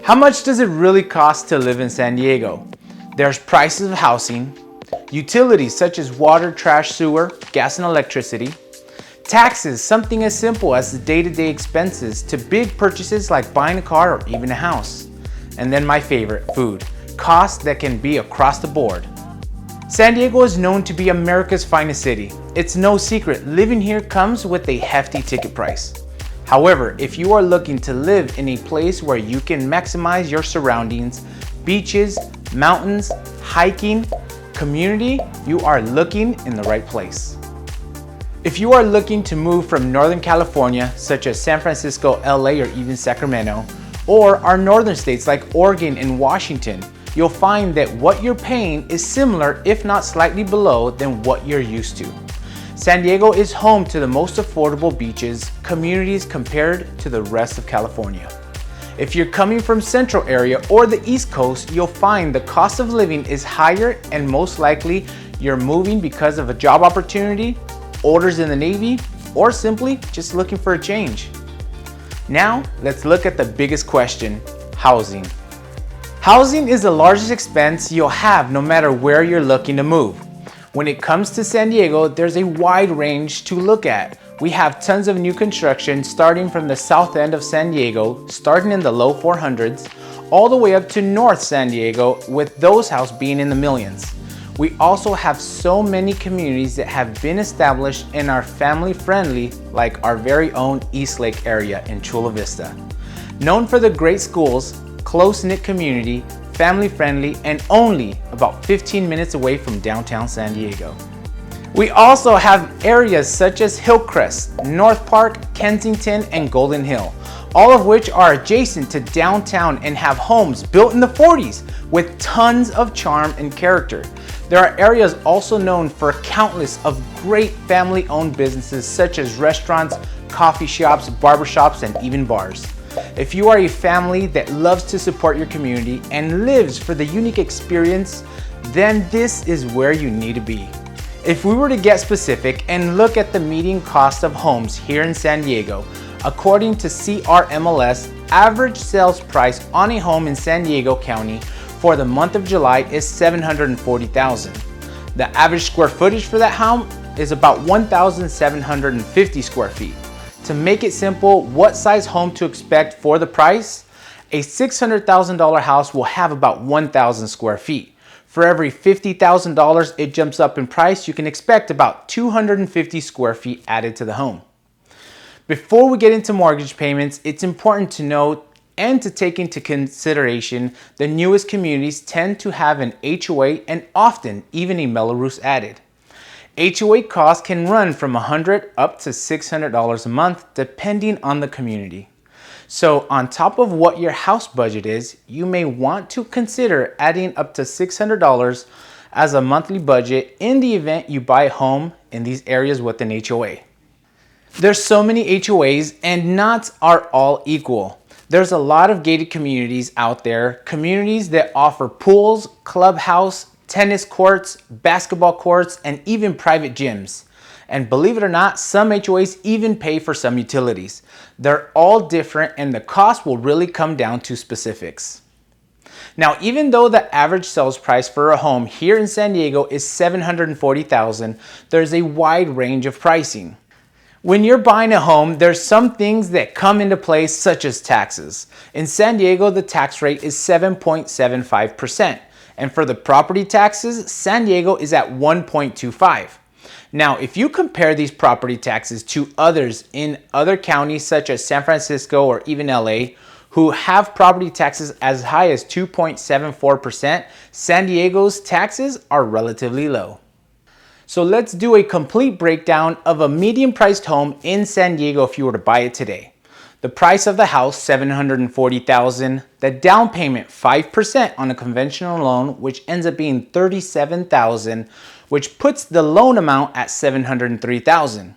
How much does it really cost to live in San Diego? There's prices of housing, utilities such as water, trash, sewer, gas and electricity, taxes, something as simple as the day-to-day expenses, to big purchases like buying a car or even a house. And then my favorite, food, costs that can be across the board. San Diego is known to be America's finest city. It's no secret, living here comes with a hefty ticket price. However, if you are looking to live in a place where you can maximize your surroundings, beaches, mountains, hiking, community, you are looking in the right place. If you are looking to move from Northern California, such as San Francisco, LA, or even Sacramento, or our northern states like Oregon and Washington, you'll find that what you're paying is similar, if not slightly below, than what you're used to. San Diego is home to the most affordable beaches, communities compared to the rest of California. If you're coming from Central area or the East Coast, you'll find the cost of living is higher, and most likely you're moving because of a job opportunity, orders in the Navy, or simply just looking for a change. Now, let's look at the biggest question, housing. Housing is the largest expense you'll have no matter where you're looking to move. When it comes to San Diego, there's a wide range to look at. We have tons of new construction starting from the south end of San Diego, starting in the low 400s, all the way up to North San Diego, with those houses being in the millions. We also have so many communities that have been established and are family friendly, like our very own East Lake area in Chula Vista. Known for the great schools, close-knit community, family friendly, and only about 15 minutes away from downtown San Diego. We also have areas such as Hillcrest, North Park, Kensington, and Golden Hill, all of which are adjacent to downtown and have homes built in the 40s with tons of charm and character. There are areas also known for countless of great family-owned businesses such as restaurants, coffee shops, barbershops, and even bars. If you are a family that loves to support your community and lives for the unique experience, then this is where you need to be. If we were to get specific and look at the median cost of homes here in San Diego, according to CRMLS, average sales price on a home in San Diego County for the month of July is $740,000. The average square footage for that home is about 1,750 square feet. To make it simple, what size home to expect for the price? A $600,000 house will have about 1,000 square feet. For every $50,000 it jumps up in price, you can expect about 250 square feet added to the home. Before we get into mortgage payments, it's important to note and to take into consideration the newest communities tend to have an HOA and often even a Melrose added. HOA costs can run from $100 up to $600 a month depending on the community. So on top of what your house budget is, you may want to consider adding up to $600 as a monthly budget in the event you buy a home in these areas with an HOA. There's so many HOAs and not are all equal. There's a lot of gated communities out there, communities that offer pools, clubhouse, tennis courts, basketball courts, and even private gyms. And believe it or not, some HOAs even pay for some utilities. They're all different and the cost will really come down to specifics. Now, even though the average sales price for a home here in San Diego is $740,000, there's a wide range of pricing. When you're buying a home, there's some things that come into play, such as taxes. In San Diego, the tax rate is 7.75%. And for the property taxes, San Diego is at 1.25. Now, if you compare these property taxes to others in other counties such as San Francisco or even LA, who have property taxes as high as 2.74%, San Diego's taxes are relatively low. So let's do a complete breakdown of a medium-priced home in San Diego if you were to buy it today. The price of the house, $740,000. The down payment, 5% on a conventional loan, which ends up being $37,000, which puts the loan amount at $703,000.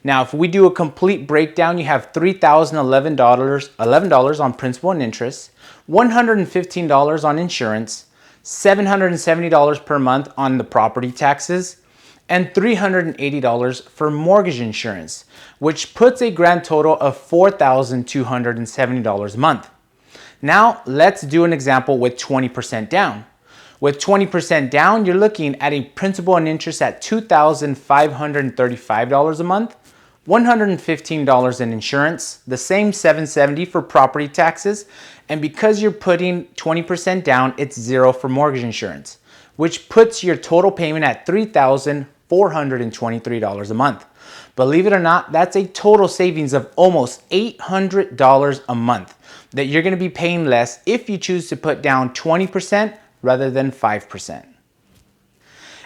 Now, if we do a complete breakdown, you have $3,011 on principal and interest, $115 on insurance, $770 per month on the property taxes, and $380 for mortgage insurance, which puts a grand total of $4,270 a month. Now let's do an example with 20% down. With 20% down, you're looking at a principal and interest at $2,535 a month, $115 in insurance, the same $770 for property taxes, and because you're putting 20% down, it's zero for mortgage insurance, which puts your total payment at $3,423 a month. Believe it or not, that's a total savings of almost $800 a month that you're gonna be paying less if you choose to put down 20% rather than 5%.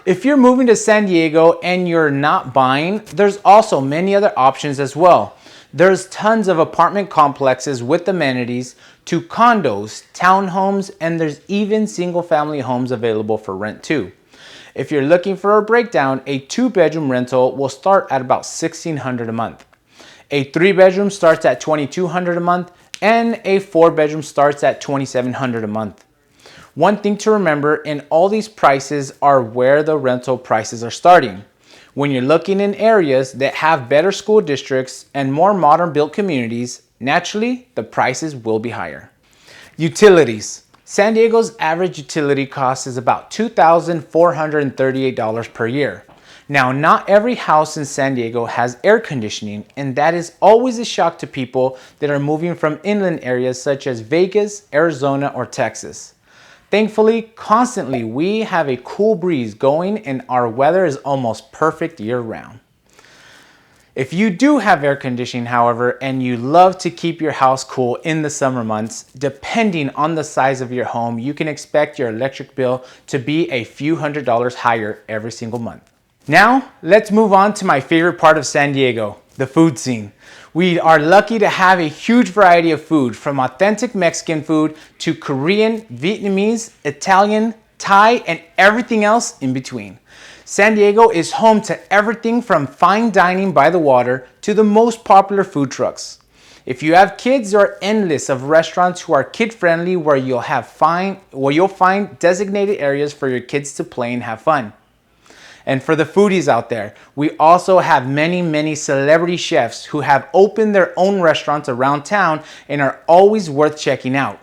If you're moving to San Diego and you're not buying, there's also many other options as well. There's tons of apartment complexes with amenities to condos, townhomes, and there's even single family homes available for rent too. If you're looking for a breakdown, a 2-bedroom rental will start at about $1,600 a month. A 3-bedroom starts at $2,200 a month, and a 4-bedroom starts at $2,700 a month. One thing to remember, in all these prices are where the rental prices are starting. When you're looking in areas that have better school districts and more modern built communities, naturally the prices will be higher. Utilities. San Diego's average utility cost is about $2,438 per year. Now, not every house in San Diego has air conditioning, and that is always a shock to people that are moving from inland areas such as Vegas, Arizona, or Texas. Thankfully, constantly we have a cool breeze going and our weather is almost perfect year-round. If you do have air conditioning, however, and you love to keep your house cool in the summer months, depending on the size of your home, you can expect your electric bill to be a few $100s higher every single month. Now, let's move on to my favorite part of San Diego, the food scene. We are lucky to have a huge variety of food, from authentic Mexican food to Korean, Vietnamese, Italian, Thai, and everything else in between. San Diego is home to everything from fine dining by the water to the most popular food trucks. If you have kids, there are endless of restaurants who are kid-friendly where you'll find designated areas for your kids to play and have fun. And for the foodies out there, we also have many celebrity chefs who have opened their own restaurants around town and are always worth checking out.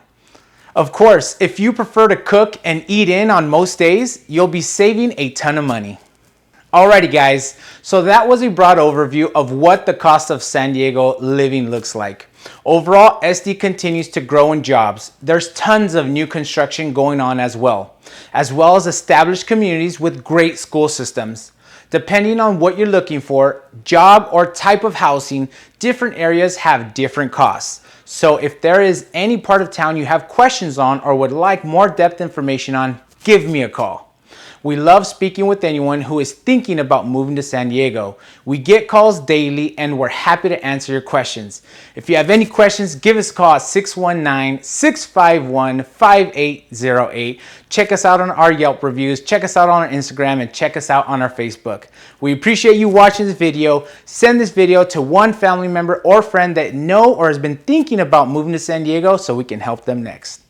Of course, if you prefer to cook and eat in on most days, you'll be saving a ton of money. Alrighty guys, so that was a broad overview of what the cost of San Diego living looks like. Overall, SD continues to grow in jobs. There's tons of new construction going on as well as established communities with great school systems. Depending on what you're looking for, job or type of housing, different areas have different costs. So if there is any part of town you have questions on or would like more depth information on, give me a call. We love speaking with anyone who is thinking about moving to San Diego. We get calls daily and we're happy to answer your questions. If you have any questions, give us a call at 619-651-5808. Check us out on our Yelp reviews, check us out on our Instagram, and check us out on our Facebook. We appreciate you watching this video. Send this video to one family member or friend that know or has been thinking about moving to San Diego so we can help them next.